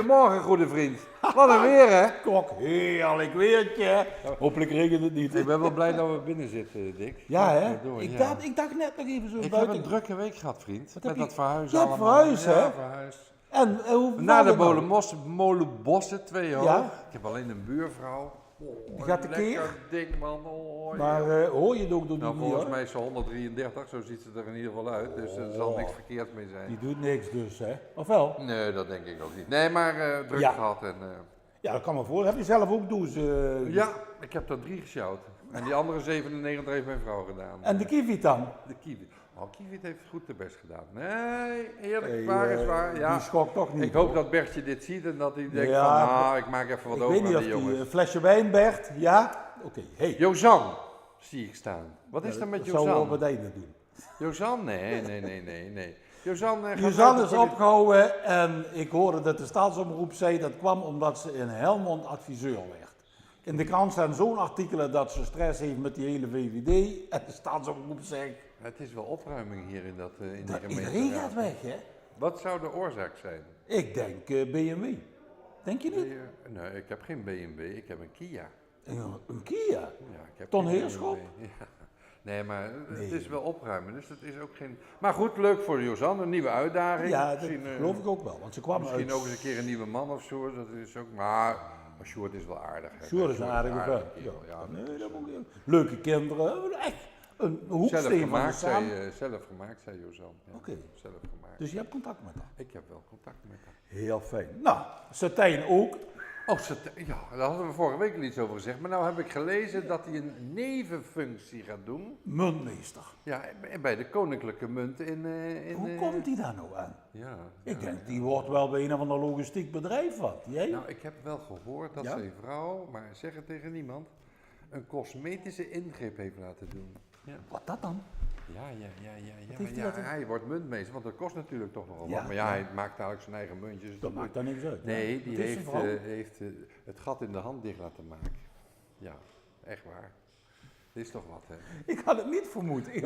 Goedemorgen, goede vriend. Wat een weer, hè? Kok, heerlijk weertje. Hopelijk regent het niet. Ik ben wel blij dat we binnen zitten, Dick. Ja, hè? Door, Ik ja. dacht net nog even zo Ik heb buiten. een drukke week gehad, vriend. heb Met je- dat verhuizen Je hebt allemaal. verhuisd, hè? Ja, verhuisd. En hoe Na de valt het nou? molenbossen, 2 hoog. Ja. Ik heb alleen een buurvrouw. Die gaat tekeer? Lekker dik, man. Oh, Maar ja. hoor je het ook door die Nou, niet, volgens hoor? mij is ze 133, zo ziet ze er in ieder geval uit. Dus er zal niks verkeerd mee zijn. Die doet niks dus, hè? Of wel? Nee, dat denk ik ook niet. Nee, maar druk Ja. gehad. En, Ja, dat kan me voor. Heb je zelf ook douche? ja, ik heb er 3 gesjouwd. En die andere 97 heeft mijn vrouw gedaan. En de kiwi dan? De kiwi. Oh, kiwi heeft goed de best gedaan. Nee, eerlijk, Hey, waar is waar. Ja. Die schokt toch niet. Ik hoop hoor. dat Bertje dit ziet en dat hij denkt Ja, van, nou, ik maak even wat Ik over weet niet aan of die die jongens. flesje wijn, Bert. Ja? Oké, hey. Jozan, zie ik staan. Wat is er met Dat zouden we op Jozan? het einde doen. Jozan? Nee. Jozan gaat Jozan uit is de poli- opgehouden en ik hoorde dat de staatsomroep zei dat kwam omdat ze in Helmond adviseur werd. In de krant staan zo'n artikelen dat ze stress heeft met die hele VVD en de staatsomroep zegt, Het is wel opruiming hier in die dat gemeente. iedereen gaat weg, hè? Wat zou de oorzaak zijn? Ik denk BMW. Denk je niet? Nee, ik heb geen BMW, ik heb een Kia. Een Kia? Ja, ik heb Ton geen Heerschop? BMW. Ja. Nee, maar het is wel opruimen, dus dat is ook geen... Maar goed, leuk voor Jozan, een nieuwe uitdaging. Ja, dat Misschien, geloof ik ook wel, want ze kwam Misschien uit... ook eens een keer een nieuwe man of zo, dat is ook... Maar Sjoerd is wel aardig. Hè. Sjoerd is een aardige vent. kerel, ja. Nee, dat moet ik... Leuke kinderen, echt een hoeksteen van de samen. Zelf gemaakt, zei Jozan. Ja, Oké. Zelf gemaakt. Dus je hebt contact met haar. Ik heb wel contact met haar. Heel fijn. Nou, Satijn ook. Oh, ja, daar hadden we vorige week al iets over gezegd. Maar nou heb ik gelezen dat hij een nevenfunctie gaat doen. Muntmeester. Ja, bij de Koninklijke Munt in... Hoe komt die daar nou aan? Ja. Ik denk, die wordt wel bij een of ander logistiek bedrijf wat. Jij? Nou, ik heb wel gehoord dat Ja? zijn vrouw, maar zeg het tegen niemand, een cosmetische ingreep heeft laten doen. Ja. Wat dat dan? Ja. heeft hij laten- Hij wordt muntmeester, want dat kost natuurlijk toch nogal Ja, wat. Maar ja. hij maakt eigenlijk zijn eigen muntjes. Dat maakt daar niks uit. Nee, Ja. die Wat is zijn heeft, vrouw? het gat in de hand dicht laten maken. Ja, echt waar. Dit is toch wat, hè? Ik had het niet vermoed. Even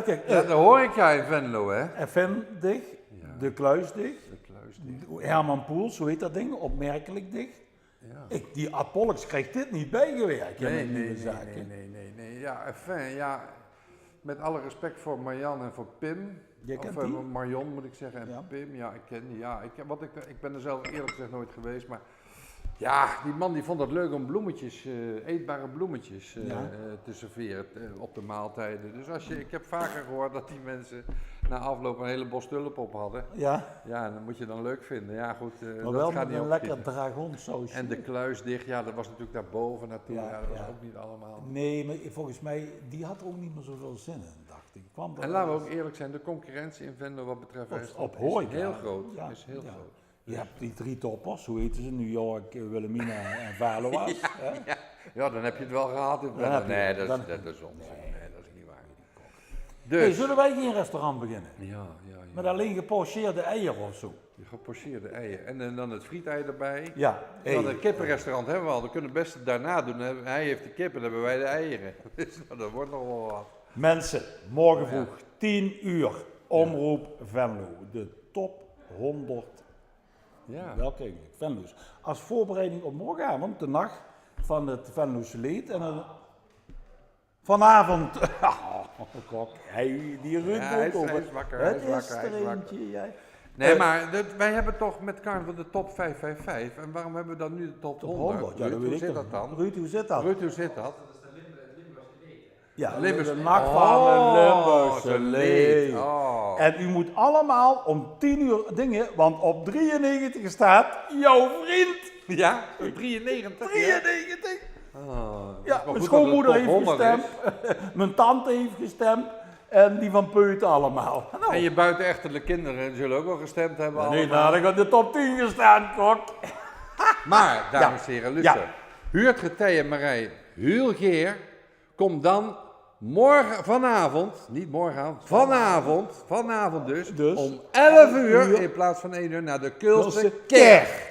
kijken. Ja, de horeca in Venlo, hè? FM dicht. Ja. De kluis dicht. De kluis dicht. Herman Poels, hoe heet dat ding? Opmerkelijk dicht. Ja. Die Apollox krijgt dit niet bijgewerkt. Nee, met nieuwe zaken. nee. Ja, enfin, ja, met alle respect voor Marjan en voor Pim. Jij kent Of die? Marion moet ik zeggen en Ja. Pim, ja, ik ken die. Ja, ik ben er zelf eerlijk gezegd nooit geweest, maar ja, die man die vond het leuk om bloemetjes, eetbare bloemetjes te serveren op de maaltijden. Dus ik heb vaker gehoord dat die mensen na afloop een hele bos tulpen hadden. Ja, Ja, en dat moet je dan leuk vinden. Ja, goed, maar dat wel gaat met niet een lekker opschieten. dragonsausje. En de kluis dicht, ja, dat was natuurlijk daarboven naartoe. Ja, Ja, dat was ja. ook niet allemaal. Nee, maar volgens mij, die had er ook niet meer zoveel zin in, dacht ik. Kwam er En laten we ook eerlijk zijn, de concurrentie in Venlo wat betreft Op restaurant horeca. is heel groot. Ja, Is heel ja. groot. Je hebt die 3 toppers, hoe heten ze? New York, Wilhelmina en Valuas. hè? Ja, dan heb je het wel gehad in Dan Venlo. heb je Nee, het. dat Dan- is onzin. Nee, dat is niet waar. Hey, Dus, zullen wij geen restaurant beginnen? ja. Met alleen gepocheerde eieren of zo? Je gepocheerde eieren. En dan het frietei erbij. Ja. Dan een kippenrestaurant hebben we al. We kunnen het beste daarna doen. Hij heeft de kippen, dan hebben wij de eieren. Dus dat wordt nog wel wat. Mensen, morgen Ja. vroeg, 10 uur, Omroep Venlo. De top 100, Ja. welke eigenlijk, Venlo's. Als voorbereiding op morgenavond, de nacht van het Venlo's leed. En vanavond, kok, die ruikt Ja, hij ook is over. wakker, Het hij is is wakker, hij er is wakker. eentje, jij. Nee, maar wij hebben toch met carnaval de top 555. En waarom hebben we dan nu de top 100? Ja, Ruud, dat hoe weet zit ik dat dan? Ruud, hoe zit dat? Ruud, hoe zit dat? Ja, Limburgs- de nacht van een Limburgse zo'n leed. leed. Oh. En u moet allemaal om 10 uur dingen, want op 93 staat jouw vriend. Ja, 93. 93! Oh, dat is Ja, wel mijn goed schoonmoeder dat het heeft top 100 gestemd, mijn tante heeft gestemd en die van Peuten allemaal. is. Nou, En je buitenechtelijke kinderen zullen ook wel gestemd hebben. nee, allemaal. daar had ik in de top 10 gestaan, kok. Maar, dames en heren, luister. Ja. Huurt Getij en Marij Huulgeer, kom dan vanavond, niet morgenavond, vanavond dus, Dus? om 11 uur in plaats van 1 uur naar de Keulse Keulse Kerk.